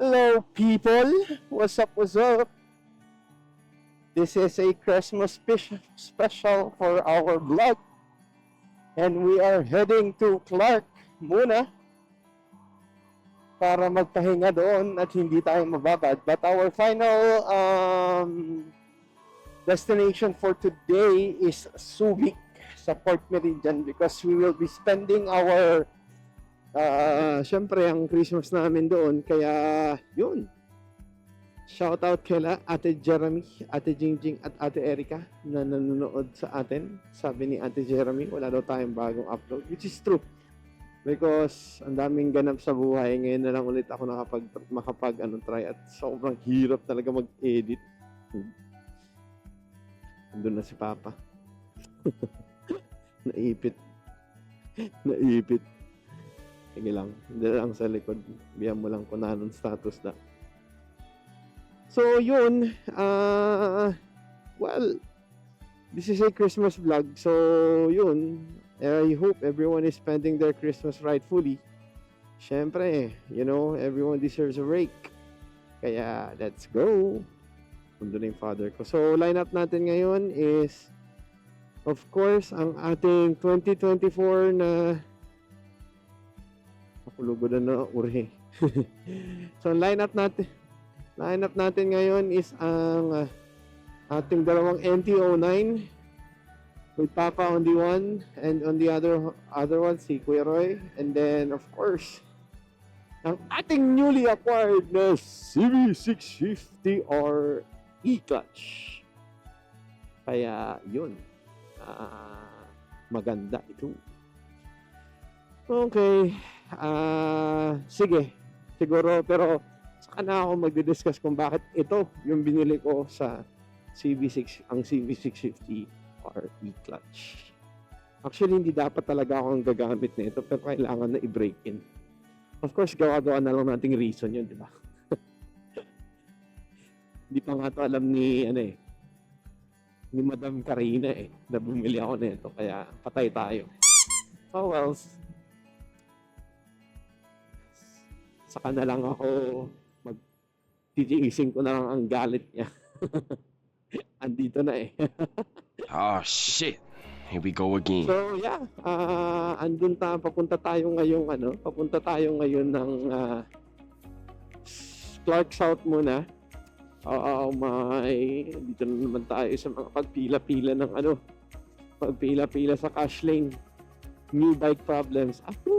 Hello, people. What's up? What's up? This is a Christmas special for our vlog. And we are heading to Clark muna para magpahinga doon at hindi tayo mababad. But our final destination for today is Subic sa Port Meridian because we will be spending our syempre ang Christmas namin doon, kaya yun, shout out kila Ate Jeremy, Ate Jingjing at Ate Erica na nanonood sa atin. Sabi ni Ate Jeremy wala daw tayong bagong upload, which is true because ang daming ganap sa buhay. Ngayon na lang ulit ako makapag try at sobrang hirap talaga mag-edit. Andun na si Papa. Naipit. Sige lang, hindi lang sa likod. Biyan mo lang kung anong status na. So, yun. Well, this is a Christmas vlog. So, yun. I hope everyone is spending their Christmas rightfully. Siyempre, you know, everyone deserves a break. Kaya, let's go. Mundo na yung father ko. So, lineup natin ngayon is, of course, ang ating 2024 na lugod na uri. So lineup natin ngayon is ang ating dalawang NT09 with Papa on the one and on the other one si Kuya Roy, and then of course ang ating newly acquired na CB650R E-Clutch. Kaya yun, maganda ito. Okay. Sige, siguro, pero saka na ako magdi-discuss kung bakit ito yung binili ko sa ang CB650R E-Clutch. Actually, hindi dapat talaga ako ang gagamit nito, pero kailangan na i-break in. Of course, gawa-gawa na lang nating reason yun, di ba? Hindi pa nga ito alam ni Madam Karina na bumili ako nito, kaya patay tayo. Oh well, saka na lang ako magtitiisin ko na lang ang galit niya. Andito na Oh shit. Here we go again. So yeah, papunta tayo ngayon ng Clark South muna. Dito na naman tayo sa mga pagpila-pila sa cash lane. New bike problems. Ahoo!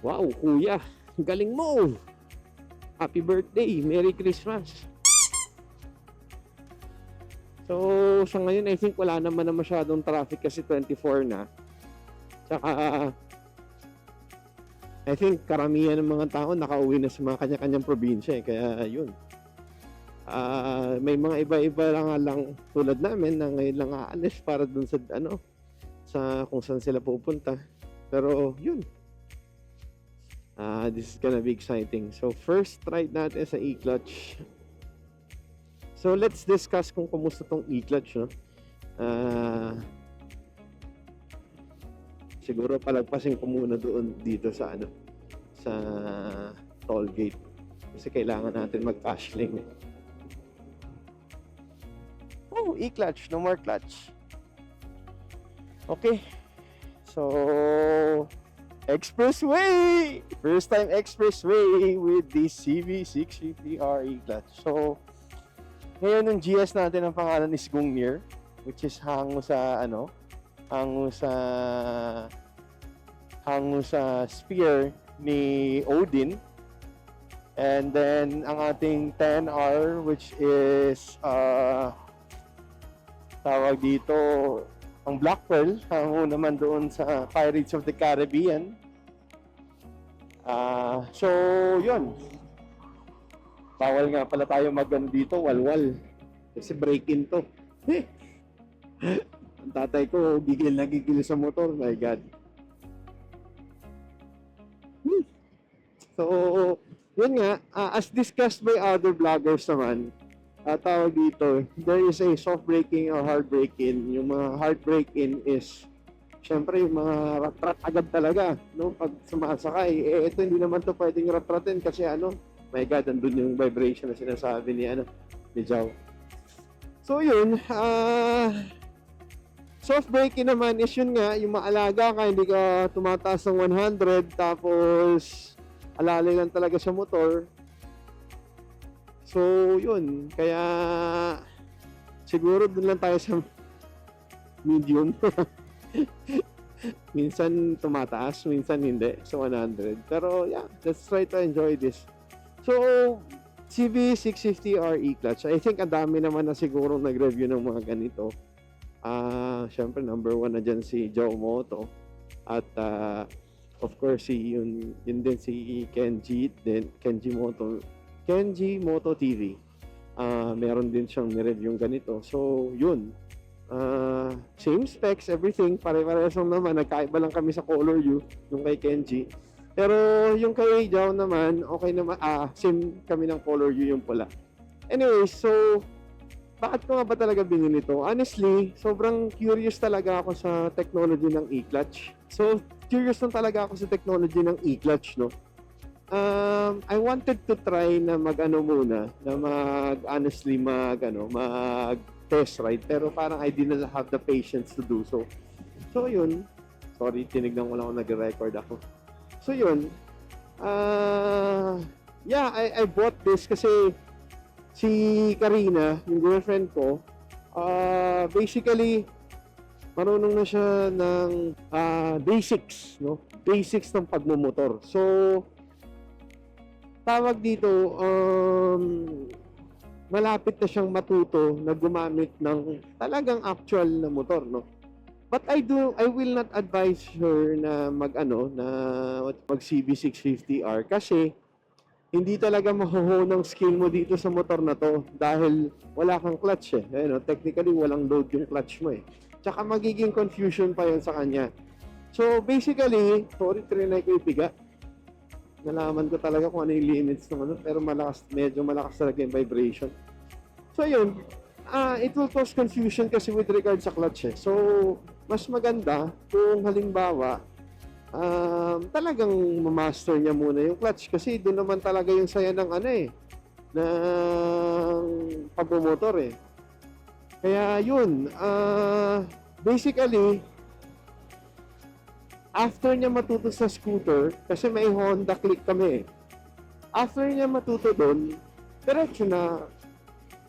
Wow, kuya, galing mo. Happy birthday, Merry Christmas. So, sa ngayon, I think wala naman na masyadong traffic kasi 24 na. Tsaka, I think karamihan ng mga tao nakauwi na sa mga kanya-kanyang probinsya kaya yun. May mga iba-iba lang tulad namin na ngayon lang aalis para dun sa kung saan sila pupunta. Pero yun, this is gonna be exciting. So first ride natin sa E-Clutch. So let's discuss kung kumusta tong E-Clutch, no? Siguro palagpasin ko muna dito sa sa toll gate kasi kailangan natin mag-cash lane. Oh, E-Clutch, no more clutch. Okay, so expressway! First time expressway with the CB650R E-Clutch. So, ngayon yung GS natin ang pangalan is Gungnir, which is hango sa spear ni Odin. And then, ang ating 10R, which is tawag dito ang Black Pearl, hango naman doon sa Pirates of the Caribbean. So, yun. Bawal nga pala tayo dito, walwal. Kasi break-in to. Ang tatay ko, gigil sa motor. My God. So, yun nga, as discussed by other vloggers naman, tawag dito, there is a soft braking or hard braking. Yung mga hard braking is Siyempre, yung mga rat-rat agad talaga, no? Pag sumasakay, ito hindi naman to pwedeng rat-ratin kasi my God, andun yung vibration na sinasabi ni Jao. So yun, soft braking naman is yun nga, yung maalaga ka, hindi ka tumataas ng 100, tapos alalay lang talaga sa motor. So yun, kaya siguro dun lang tayo sa medium. Minsan tumataas, minsan hindi sa 100. Pero yeah, let's try to enjoy this. So, CB650R e-clutch. I think ang dami naman na siguro nag-review ng mga ganito. Syempre number 1 na dyan si Joe Moto. At of course yun din si Kenji Moto TV. Meron din siyang ni-review ganito. So, yun. Same specs, everything. Pare-parehas lang naman. Nagkaiba lang kami sa color hue yung kay Kenji. Pero yung kay Jao naman, okay naman. Same kami ng color hue yung pula. Anyway, so bakit ko nga ba talaga binili ito? Honestly, sobrang curious talaga ako sa technology ng e-clutch. So, curious lang talaga ako sa technology ng e-clutch, no? I wanted to try na mag-test ride, pero parang I didn't have the patience to do so. So, yun. Sorry, tinignan ko lang kung nag-record ako. So, yun. Yeah, I bought this kasi si Karina, yung girlfriend ko, basically, marunong na siya ng basics, no? Basics ng pagmumotor. So, tawag dito, malapit na siyang matuto na gumamit ng talagang actual na motor, no? But I will not advise her na mag CB650R kasi hindi talaga mahuho ng skill mo dito sa motor na to dahil wala kang clutch eh. Technically, walang load yung clutch mo eh. Tsaka magiging confusion pa yun sa kanya. So, basically, sorry, trinay ko ipiga. Nalaman ko talaga kung ano yung limits ng pero medyo malakas talaga yung vibration. So, yun. It will cause confusion kasi with regard sa clutch eh. So, mas maganda kung halimbawa, talagang ma-master niya muna yung clutch kasi doon naman talaga yung saya ng ng pagmumotor eh. Kaya yun, basically, after niya matuto sa scooter, kasi may Honda Click kami eh. After niya matuto doon, diretso na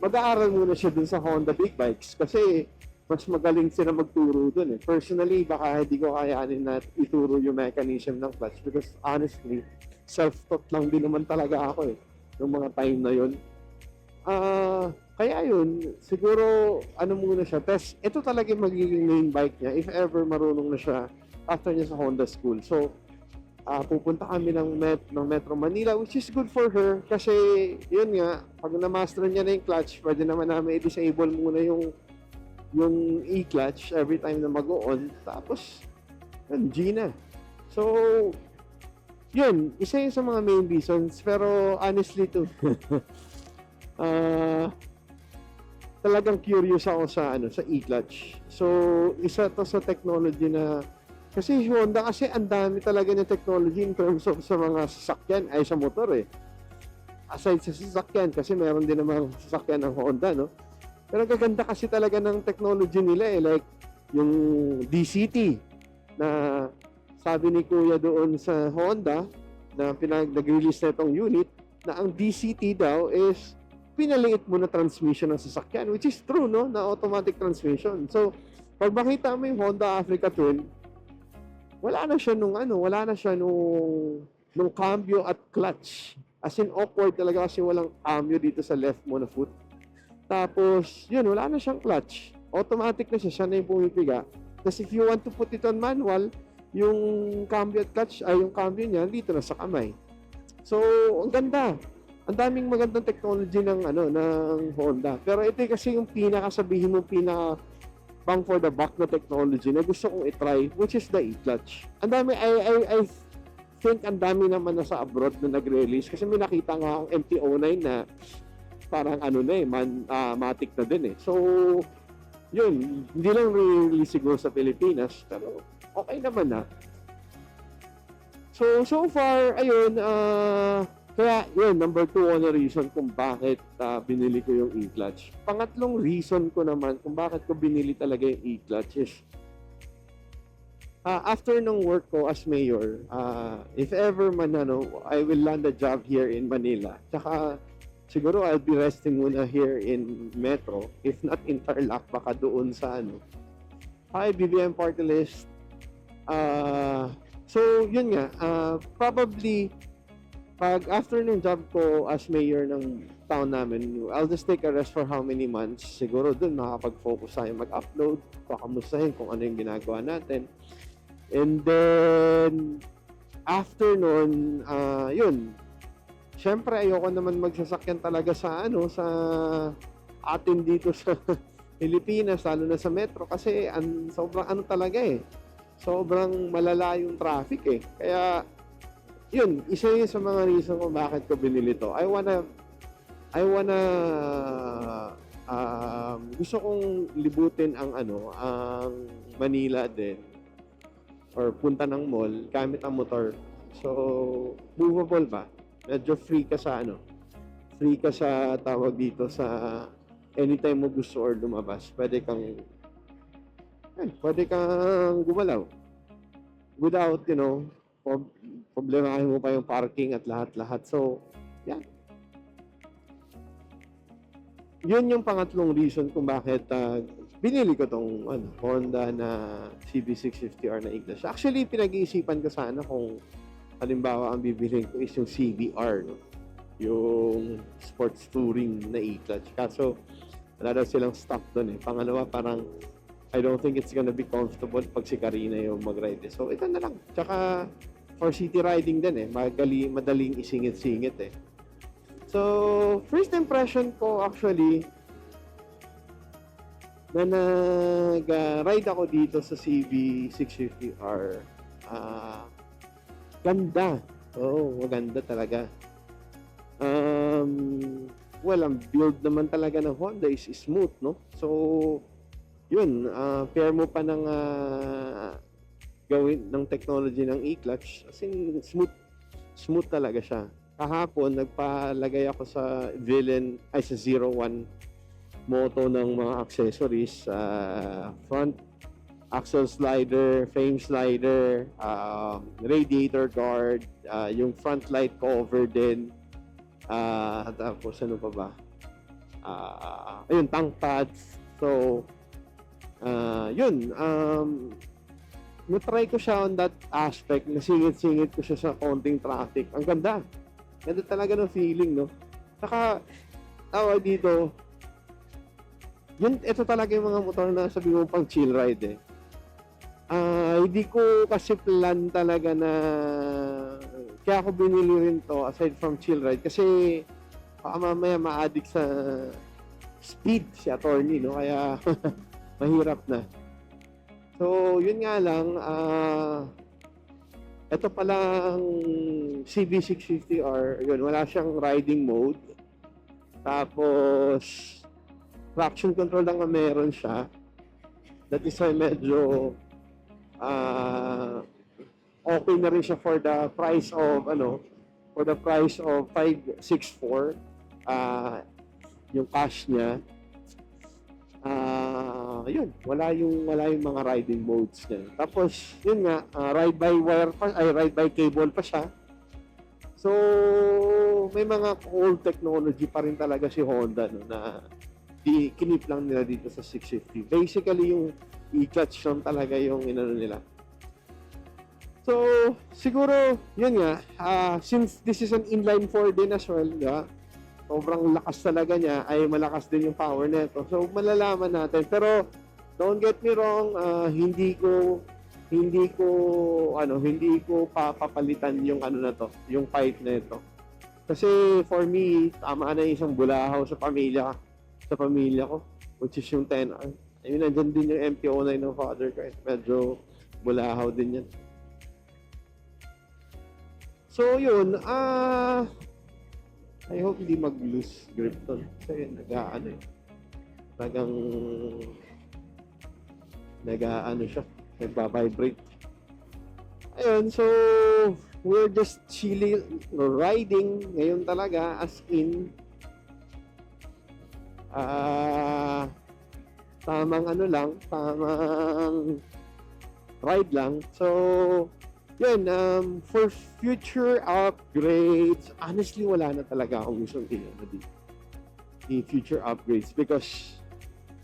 mag-aaral muna siya dun sa Honda Big Bikes kasi mas magaling sila magturo dun eh. Personally, baka hindi ko kayanin na ituro yung mechanism ng clutch because honestly, self-taught lang din naman talaga ako eh, noong mga time na yun. Kaya yun, siguro, muna siya, test, ito talaga yung magiging main bike niya if ever marunong na siya after niya sa Honda School. So, pupunta kami ng Metro Manila, which is good for her kasi yun nga, pag na-master niya na yung clutch, pwede naman namin i-disable muna yung e-clutch every time na mag-on. Tapos, yun, G na. So, yun, isa yun sa mga main reasons. Pero, honestly to, talagang curious ako sa e-clutch. So, isa to sa technology na, kasi Honda kasi ang dami talaga ng technology in terms of sa mga sasakyan, ay sa motor eh. Aside sa sasakyan, kasi meron din namang sasakyan ng Honda, no? Pero gaganda kasi talaga ng technology nila eh, like yung DCT na sabi ni Kuya doon sa Honda na nag-release na itong unit na ang DCT daw is pinaliit mo na transmission ng sasakyan, which is true, no? Na automatic transmission. So, pag makita mo yung Honda Africa Twin, wala na siya nung cambio at clutch. As in awkward talaga kasi walang cambio dito sa left mo na foot. Tapos, yun, wala na siyang clutch. Automatic na siya na yung pumipiga. Kasi if you want to put it on manual, yung cambio at clutch, yung cambio niya, dito na sa kamay. So, ang ganda. Ang daming magandang technology ng Honda. Pero ito kasi yung pinakasabihin mo, bang for the buck na technology na gusto kong i-try, which is the e-clutch. Ang dami, I think ang dami naman na sa abroad na nag-release kasi may nakita nga ang MT-09 na parang matic na din eh. So, yun, hindi lang release siguro sa Pilipinas, pero okay naman na. So far, ayun, kaya yun, number 2 on the reason kung bakit binili ko yung e-clutch. Pangatlong reason ko naman kung bakit ko binili talaga yung e-clutch is after nung work ko as mayor, if ever man I will land a job here in Manila. Tsaka siguro I'll be resting muna here in Metro, if not in Tarlac, baka doon sa BBM Party List. So yun nga, probably pag after nung job ko as mayor ng town namin, I'll just take a rest for how many months. Siguro dun makapag-focus tayo mag-upload, pakamustahin kung ano yung ginagawa natin. And then, after nun, yun. Siyempre, ayoko naman magsasakyan talaga sa atin dito sa Pilipinas, lalo na sa metro. Kasi sobrang talaga sobrang malala yung traffic Kaya, yun, isa yun sa mga reason kung bakit ko binili to. I wanna, gusto kong libutin ang Manila din. Or punta ng mall, gamit ang motor. So, movable ba? Medyo free ka sa tawag dito sa anytime mo gusto or lumabas. Pwede kang gumalaw. Without, problemahin mo pa yung parking at lahat-lahat. So, yan. Yun yung pangatlong reason kung bakit binili ko tong Honda na CB650R na e-clutch. Actually, pinag-iisipan ko sana kung halimbawa ang bibilhin ko is yung CBR, yung sports touring na e-clutch. Kaso, wala daw silang stock doon Pangalawa, parang I don't think it's gonna be comfortable pag si Karina yung mag-ride So, ito na lang. Tsaka, for city riding din madaling isingit-singit So, first impression ko actually, na nag-ride ako dito sa CB650R, ganda. Maganda talaga. Ang build naman talaga ng Honda is smooth, no? So, yun, pair mo pa ng gawin ng technology ng e-clutch, as in, smooth talaga siya. Kahapon, nagpalagay ako sa sa 01 moto ng mga accessories, front axle slider, frame slider, radiator guard, yung front light cover din, tapos ano pa ba? Ayun, tank pads. So, yun, na-try ko siya on that aspect, nasingit-singit ko siya sa konting traffic. Ang ganda. Ganda talaga ng feeling, no? Saka, tawag dito, ito talaga yung mga motor na sabi mo pang chill ride Hindi ko kasi plan talaga na, kaya ako binili rin to aside from chill ride kasi baka mamaya ma-addict sa speed si attorney, no? Kaya mahirap na. So, yun nga lang, ito palang CB650R, yun, wala siyang riding mode. Tapos, traction control lang ang meron siya. That is why medyo okay na rin siya for the price of 564 yung cash niya. Yun, wala yung mga riding modes niya. Tapos, yun nga, ride by cable pa siya. So, may mga old technology pa rin talaga si Honda na kinip lang nila dito sa 650. Basically, yung e-clutch lang talaga yung nila. So, siguro, yun nga, since this is an inline 4 din as well, sobrang lakas talaga niya, ay malakas din yung power nito. So, malalaman natin. Pero, don't get me wrong, hindi ko papapalitan yung yung pipe na ito. Kasi for me, tama na isang bulahaw sa pamilya ko, which is yung 10R. I mean, nandyan din yung MT-09 ng father ko. Medyo bulahaw din yan. So, yun, I hope hindi mag-loose grip to. Kasi talagang siya, nagbabibrate. Ayun, so we're just chilling, riding ngayon talaga as in tamang ano lang, tamang ride lang. So, yun, for future upgrades, honestly, wala na talaga akong gustong i-future upgrades because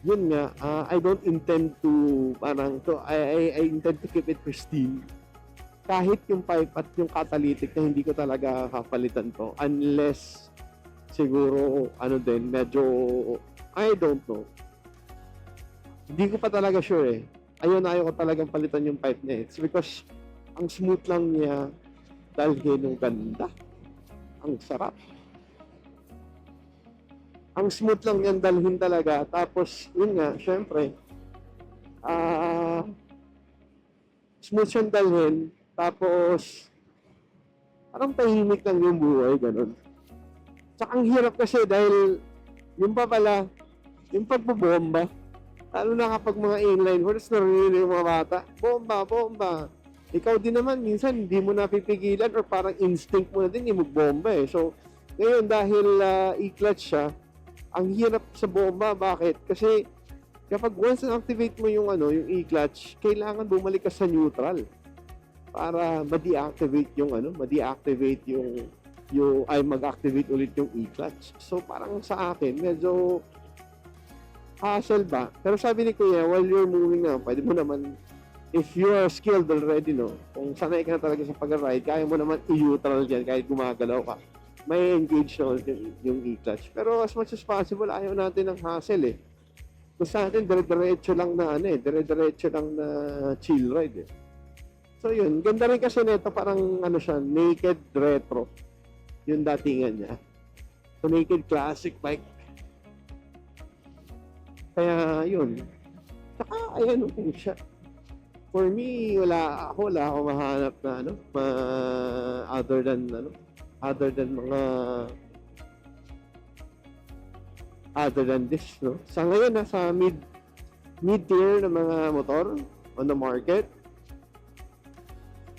yun nga, I don't intend to I intend to keep it pristine. Kahit yung pipe at yung catalytic na hindi ko talaga kapalitan to unless siguro medyo I don't know. Hindi ko pa talaga sure eh. Ayaw ko talagang palitan yung pipe niya. It's because ang smooth lang niya dalhin yung ganda. Ang sarap. Ang smooth lang yan dalhin talaga. Tapos, yun nga, syempre, smooth siyang dalhin. Tapos, parang tahimik lang yung buhay, ganun. Tsaka ang hirap kasi dahil, yung pa pala, yung pagbobomba, lalo na kapag mga inline horse, narinig yung mga bata, bomba, bomba. Ikaw din naman, minsan hindi mo napipigilan or parang instinct mo na din yung magbomba eh. So, ngayon dahil i-clutch siya, ang hirap sa bomba. Bakit? Kasi kapag once na-activate mo yung yung e-clutch, kailangan bumalik ka sa neutral para ma-deactivate mag-activate ulit yung e-clutch. So, parang sa akin, medyo hassle ba? Pero sabi ni Kuya, while you're moving na, pwede mo naman, if you are skilled already, kung sanay ka na talaga sa pag-ride, kaya mo naman i-neutral dyan kahit gumagalaw ka. May engage na yung e-clutch. Pero as much as possible, ayaw natin ng hassle eh. Kung sa atin, dire-diretso lang na chill ride eh. So yun, ganda rin kasi nito, parang siya, naked retro. Yung datingan niya. So naked classic bike. Kaya yun. Saka ayan po siya. For me, wala ako mahanap na other than this, no? Sa ngayon, nasa mid-tier na mga motor on the market.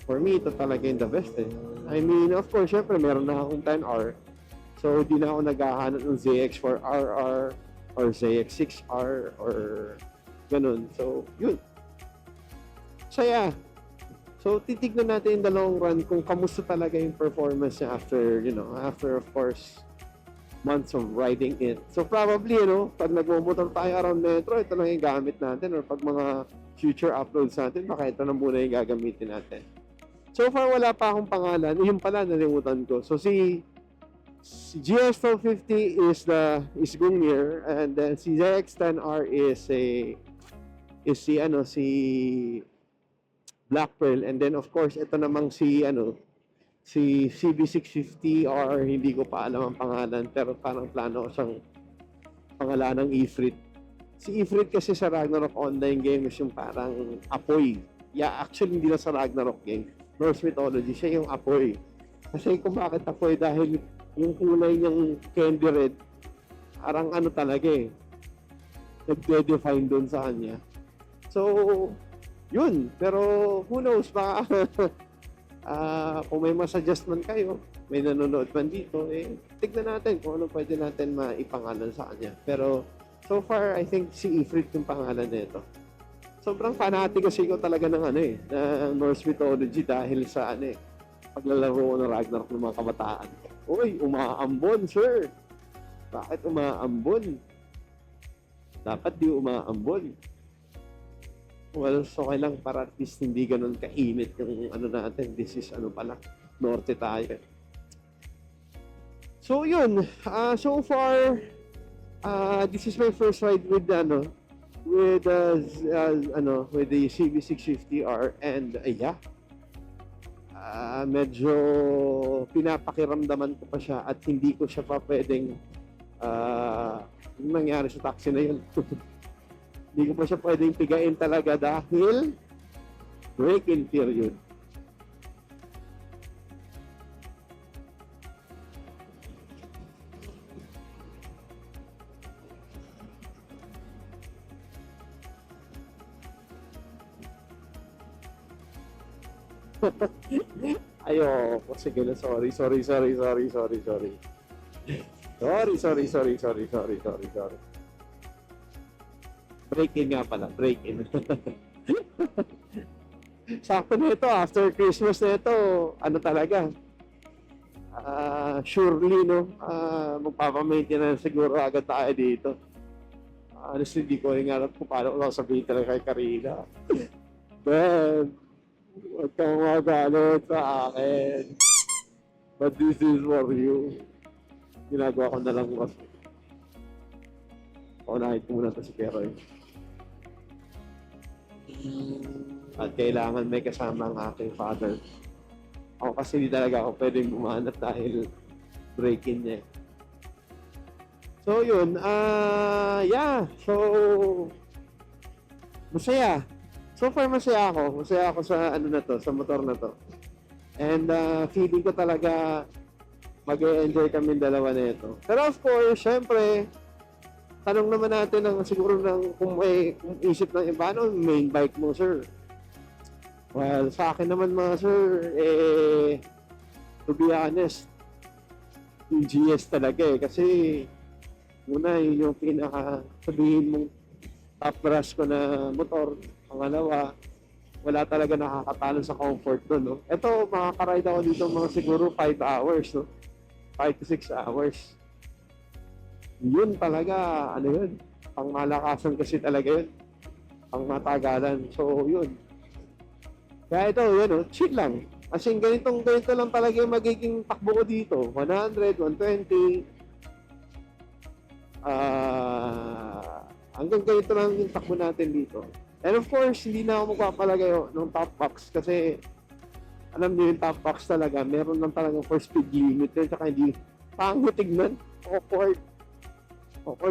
For me, ito talaga yung the best eh. I mean, of course, syempre, meron na akong 10R. So, di na ako naghahanap ng ZX4RR or ZX6R or ganun. So, yun. Saya. So, titignan natin in the long run kung kamusta talaga yung performance niya after, of course, months of riding it. So, probably, pag nagmumotor tayo around metro, ito lang yung gamit natin. Or pag mga future uploads natin, baka ito na muna yung gagamitin natin. So far, wala pa akong pangalan. Yung pala, nalimutan ko. So, si GS1250 is Gungnir, and then si ZX10R is si Black Pearl, and then of course ito namang si CB650 or hindi ko pa alam ang pangalan, pero parang plano ko siyang pangalan ng Ifrit. Si Ifrit kasi sa Ragnarok online game is yung parang apoy. Yeah, actually hindi na sa Ragnarok game, Norse mythology, siya yung apoy. Kasi kung bakit apoy, dahil yung kulay niyang candy red, parang talaga eh, nagde-define doon sa kanya. So, yun. Pero, who knows, baka kung may mas-suggest man kayo, may nanonood man dito, tignan natin kung ano pwede natin maipangalan sa kanya. Pero, so far, I think si Ifrit yung pangalan nito. Sobrang fanatic kasi ko talaga ng ng Norse mythology dahil sa paglalaro ko ng Ragnarok ng mga kabataan. Uy, umaambon, sir! Bakit umaambon? Dapat di umaambon. Well, so okay lang para at least hindi ganun kainit yung natin. This is pala, norte tayo. So yun, so far, this is my first ride with with the CB650R, and medyo pinapakiramdaman ko pa siya at hindi ko siya pa pwedeng nangyari sa taxi na yun. Hindi ko pa siya pwedeng pigain talaga dahil break-in period. Ayoko. Sige na, sorry. Sorry. Break in nga pala, break in. Sakto na ito, after Christmas na ito, ano talaga, surely, no, magpapamaintenance siguro agad tayo dito. Honestly, di ko rin alam kung paano ko sabihin talaga kay Karina. Ben, huwag kang magalit sa akin. But this is for you. Ginagawa ko na lang mas. Paunahin ko muna ito si Keroy. At kailangan may kasama ang aking father. Ako kasi hindi talaga ako pwedeng bumanat dahil break-in niya. So yun, yeah. So, masaya. So far masaya ako. Masaya ako sa ano na to, sa motor na to. And feeling ko talaga mag-enjoy kami dalawa na ito. Pero of course, syempre, tanong naman natin ng siguro kung isip ng iba, ano, main bike mo, sir? Well, sa akin naman mga sir, to be honest, yung GS talaga kasi una, yun yung pinaka sabihin mong top brush ko na motor. Pangalawa, wala talaga nakakatalo sa comfort doon, no? Ito, makakaride ako dito mga siguro 5 hours, no? 5 to 6 hours. Yun talaga, ano yun? Pang malakasan kasi talaga yun. Pang matagalan. So, yun. Kaya ito, yun, no? Chill lang. Kasi ganito lang talaga yung magiging takbo ko dito. 100, 120. Hanggang ganito lang yung takbo natin dito. And of course, hindi na ako magpapalagay ng top box kasi alam niyo yung top box talaga, meron lang talagang for speed limit yun, tsaka hindi pangit tignan, awkward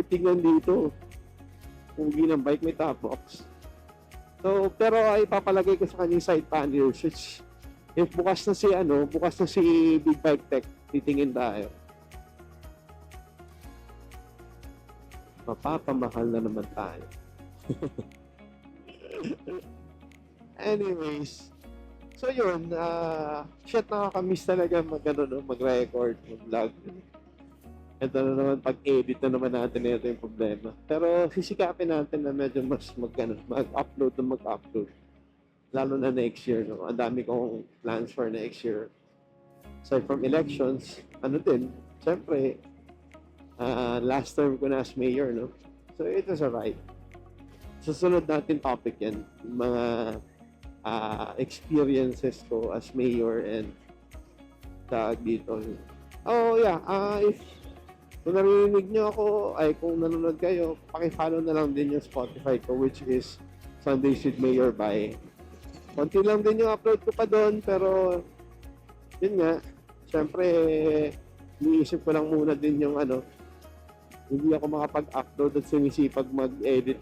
tignan dito kung ng bike may top box. So, pero ay papalagay ko sa kanyang side panels, which if bukas na si Big Bike Tech, titingin tayo. Mapapamahal na naman tayo. Anyways, so yun, nakakamiss talaga mag-record, mag-vlog. Ito na naman, pag-edit na naman natin, ito yung problema. Pero sisikapin natin na medyo mas mag-upload. Lalo na next year, no? Ang dami kong plans for next year. Aside from elections, siyempre, last term ko na as mayor, no? So it was a ride. Susunod natin topic yan, yung mga experiences ko as mayor and dito. Oh yeah, if kung narinig nyo ako, kung nanonood kayo, paki-follow na lang din yung Spotify ko, which is Sundays with Mayor Bay. Konti lang din yung upload ko pa doon, pero yun nga, syempre, niisip ko lang muna din yung hindi ako makapag-upload at sumisipag mag-edit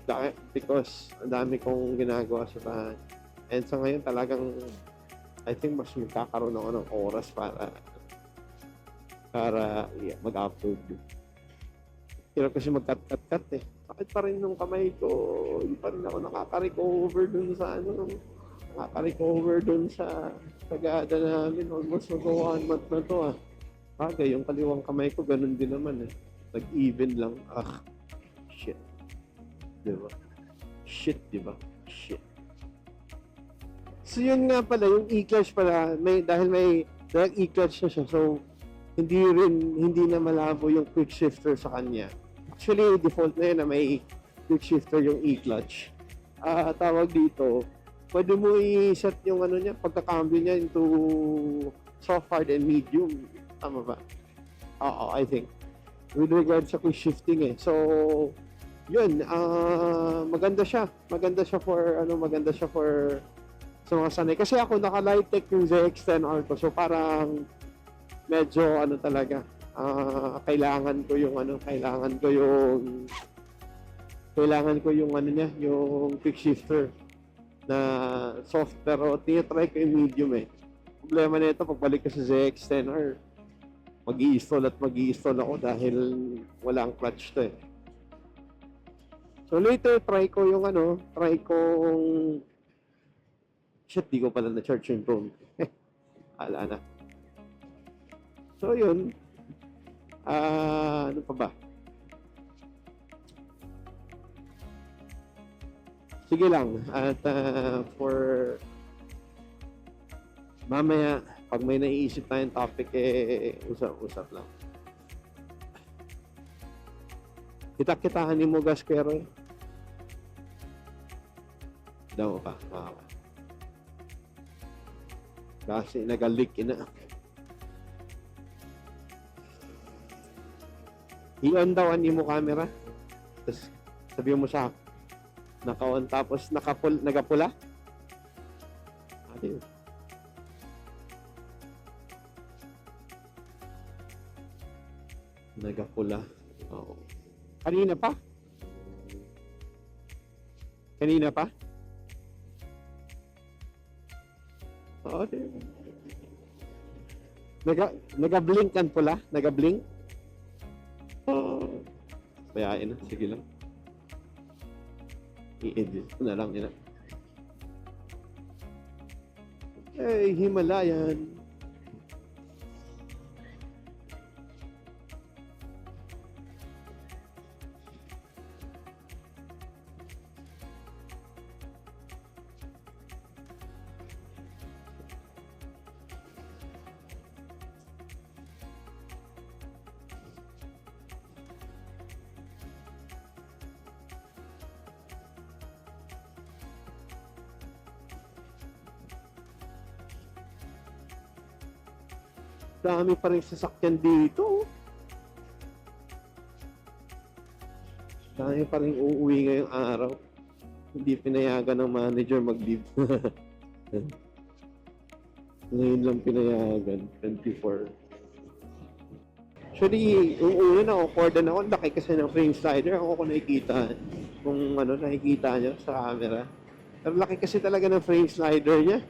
because ang dami kong ginagawa sa bahay. And sa ngayon talagang I think mas magkakaroon ako ng oras para mag-upload. Hirap kasi mag-cut eh. Bakit pa rin nung kamay ko, hindi pa rin ako nakaka-recover dun sa tagada namin. Almost mag-1 month na to ah. Bagay, yung kaliwang kamay ko, ganun din naman eh. Nag-even lang. Shit. Diba? Shit. So yun nga pala, yung e-clutch pala, dahil may e-clutch na siya, so hindi na malabo yung quick shifter sa kanya. Actually, default na yun na may quick shifter yung e-clutch. Tawag dito, pwede mo i-set yung pagkakambyo niya into soft, hard, and medium. Tama ba? Oo, I think. With regards sa quick shifting eh. So, yun, maganda siya. Maganda siya for sa mga sanay. Kasi ako naka-Lightech yung ZX-10R ko. So, parang medyo talaga, kailangan ko yung quick shifter na soft, pero tinitry ko yung medium eh. Problema na ito, pagbalik ko sa ZX-10R, mag-i-install ako dahil walang clutch to eh. So later, try kong Shit, di ko pala na-charge yung phone. Ala na. So, yun. Ano pa ba? Sige lang. At for mamaya, pag may naiisip tayong topic, usap-usap lang. Kita-kitahan ni mo, Gaskero. Daw ka. Kasi nag-leak na. I-on daw ang imo camera. Tapos sabihin mo sa naka-on tapos nagapula. Ano yun? Nagapula. Oo. Kanina pa? Kanina pa? Oo. Nag-blink ang pula? Nag-blink? Bayain na. Sige lang. I-edit ko na lang yun. Hey, Himalayan. Dami pa rin sasakyan dito. Dami pa rin uuwi ngayong araw. Hindi pinayagan ng manager mag-leave. Ngayon lang pinayagan. 24. Actually, yung una na-awkward ako. Laki kasi ng frame slider. Ako kung nakikita. Kung ano, nakikita niya sa camera. Pero laki kasi talaga ng frame slider niya.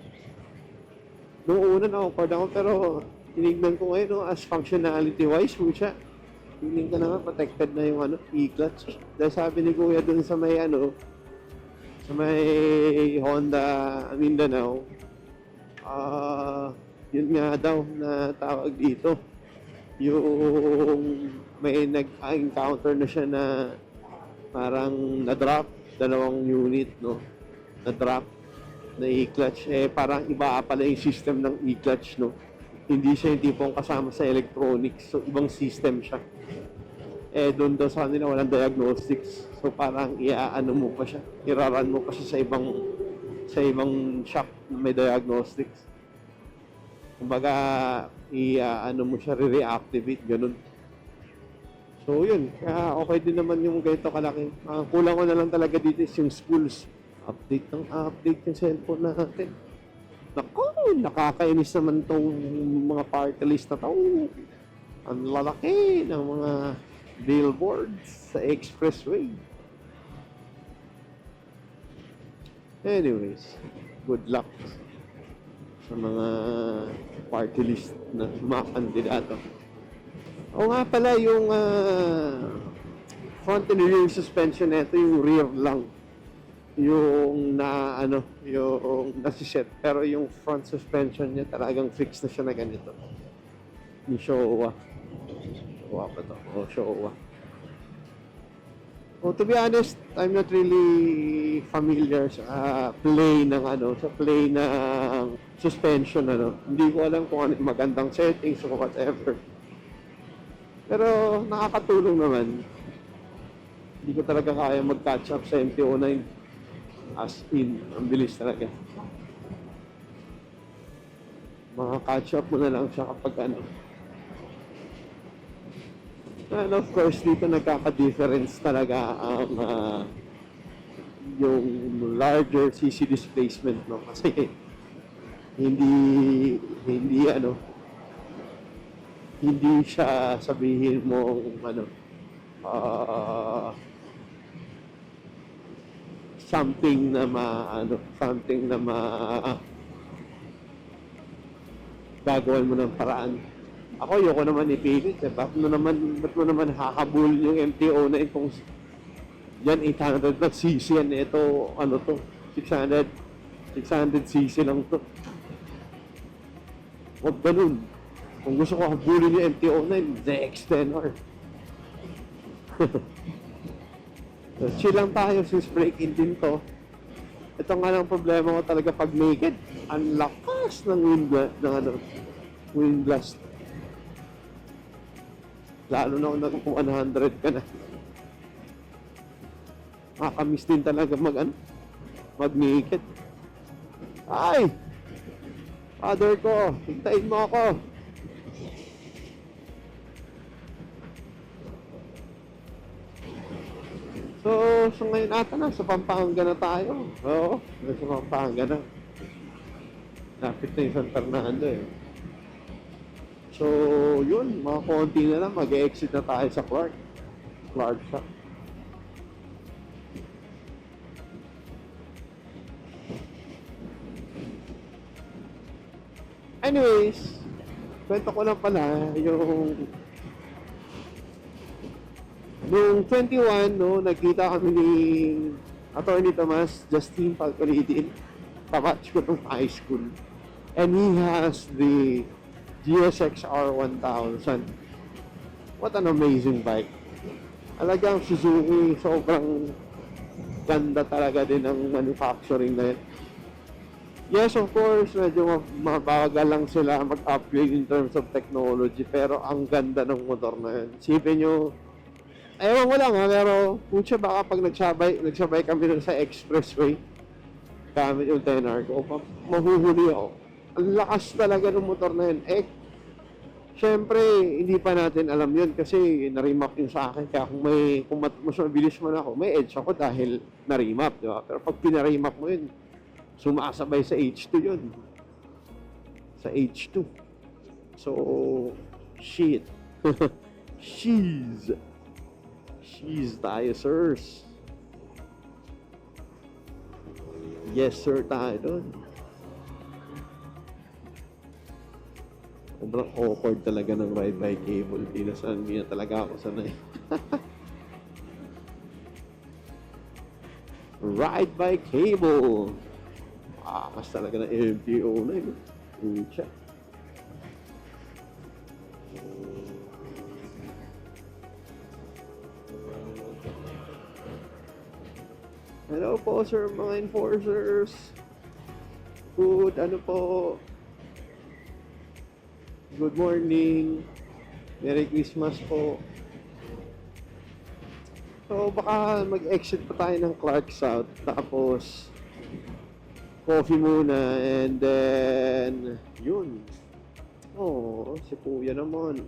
Noong una na-awkward ako. Pero tinignan ko ngayon, no, as functionality-wise, siya. Tingin ko naman, protected na yung e-clutch. Dahil sabi ni Kuya dun sa may sa may Honda Mindanao, yun nga daw na tawag dito. Yung may nag-encounter na siya na parang na-drop, 2 unit, no? Na-drop na e-clutch. Parang iba pala yung system ng e-clutch, no? Hindi siya yung tipong kasama sa electronics. So, ibang system siya. Doon daw sa kanila walang diagnostics. So, parang iaano mo pa siya. Iraran mo pa siya sa ibang shop na may diagnostics. Kumbaga, iaano mo siya, re-reactivate, ganun. So, yun. Kaya okay din naman yung ganito kalaki. Kulang ko na lang talaga dito is yung spools. Update yung cellphone natin. Naku, nakakainis naman tong mga party list na to. Ang lalaki ng mga billboards sa expressway. Anyways, good luck sa mga party list na mga kandidato. O nga pala, yung front and rear suspension nito, yung rear lang. Yung yung nasiset, pero yung front suspension niya talagang fix na siya na ganito. Yung Showa. Showa pa to. Showa. To be honest, I'm not really familiar sa play ng suspension, Hindi ko alam kung ano yung magandang settings o whatever. Pero nakakatulong naman. Hindi ko talaga kaya mag-catch up sa MT-09. As in, ang bilis talaga. Maka-catch up mo na lang siya kapag And of course, dito nagkaka-difference talaga ang yung larger CC displacement, no? Kasi hindi siya sabihin mo something na gagawin mo ng paraan. Ako, ayoko naman ipilit. Ba't mo naman hahabol yung MT-09 kung yan 800 na cc yan, ito 600 600cc lang to. Huwag ganun. Kung gusto ko habulin yung MT-09, ZX-10R. So, chill lang tayo since break-in din to. Ito nga lang problema ko talaga pag naked. Ang lakas ng wind blast. Lalo na kung nag-100 ka na. Makakamiss din talaga mag-naked. Ay! Father ko, hintayin mo ako. So ngayon ata na, sa Pampanga na tayo. Oo, nasa Pampanga na. Lapit na yung San Fernando eh. So, yun, mga konti na lang, mag-exit na tayo sa Clark shop. Anyways, kwento ko lang pala yung noong 21, no, nagkita kami ni Attorney Tomas Justin Falcoridin, kabatch ko nung high school. And he has the GSX-R 1000. What an amazing bike. Talagang Suzuki, sobrang ganda talaga din ng manufacturing na yun. Yes, of course, medyo mabagal lang sila mag-upgrade in terms of technology, pero ang ganda ng motor na yun. Isipin nyo, ewan ko lang ha, pero pucha baka pag nagsabay kami dun sa expressway, gamit yung 10R ko, mahuhuli ako. Ang lakas talaga ng motor na yun. Syempre, hindi pa natin alam yun kasi na-remap yun sa akin. Kaya kung mas mabilis man ako, may edge ako dahil na-remap, di ba? Pero pag pina-remap mo yun, sumasabay sa H2 yun. Sa H2. So, shit. She's tayo, sirs. Yes, sir, tayo doon. Sobrang awkward talaga ng ride by cable. Hindi na talaga ako sanay. Ride by cable. Mas talaga ng MTO na yun. Pucha. Hello po, sir, mga enforcers. Good morning. Merry Christmas po. So, baka mag-exit pa tayo ng Clark South. Tapos, coffee muna. And then, yun. Si Kuya naman.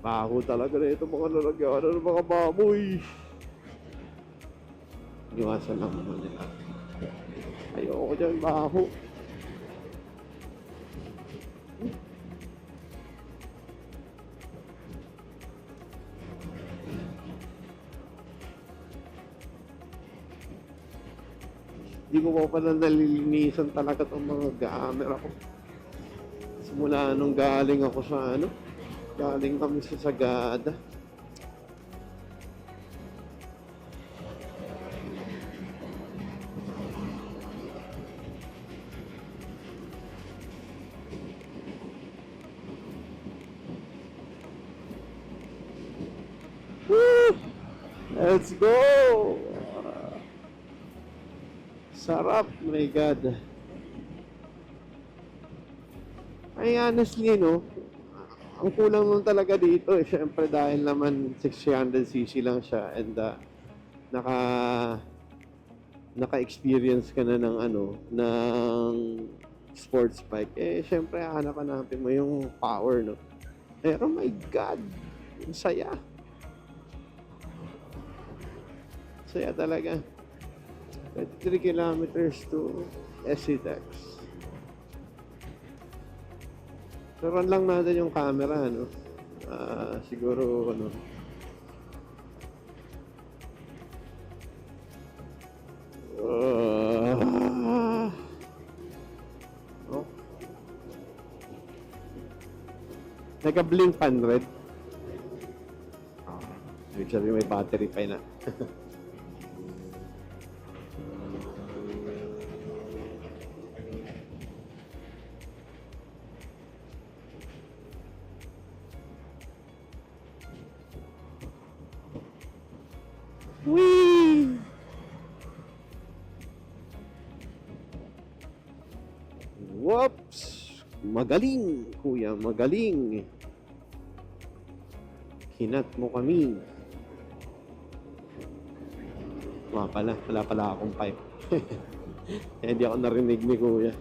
Baho talaga na ito mga lalagyan ng mga baboy. Iwasan lang naman nila. Ayoko dyan, baho. Hindi ko pa pala nalilinisan talaga itong mga camera ko. Simula nung galing ako sa galing kami sa Sagada. Woo! Let's go! Sarap, my God. Ay, honestly, ang kulang nun talaga dito, syempre dahil naman 600cc lang siya and naka-experience ka na ng sports bike. Syempre hanap-hanapin mo yung power, no? Pero my God, ang saya. Saya talaga. 23 kilometers to SCTEX. Turuan lang natin yung camera, siguro, naka-blink 100. Actually, may battery pa na. Whee! Whoops! Magaling, kuya, magaling. Hinat mo kami. Wala pala akong pipe. Hindi ako narinig ni kuya.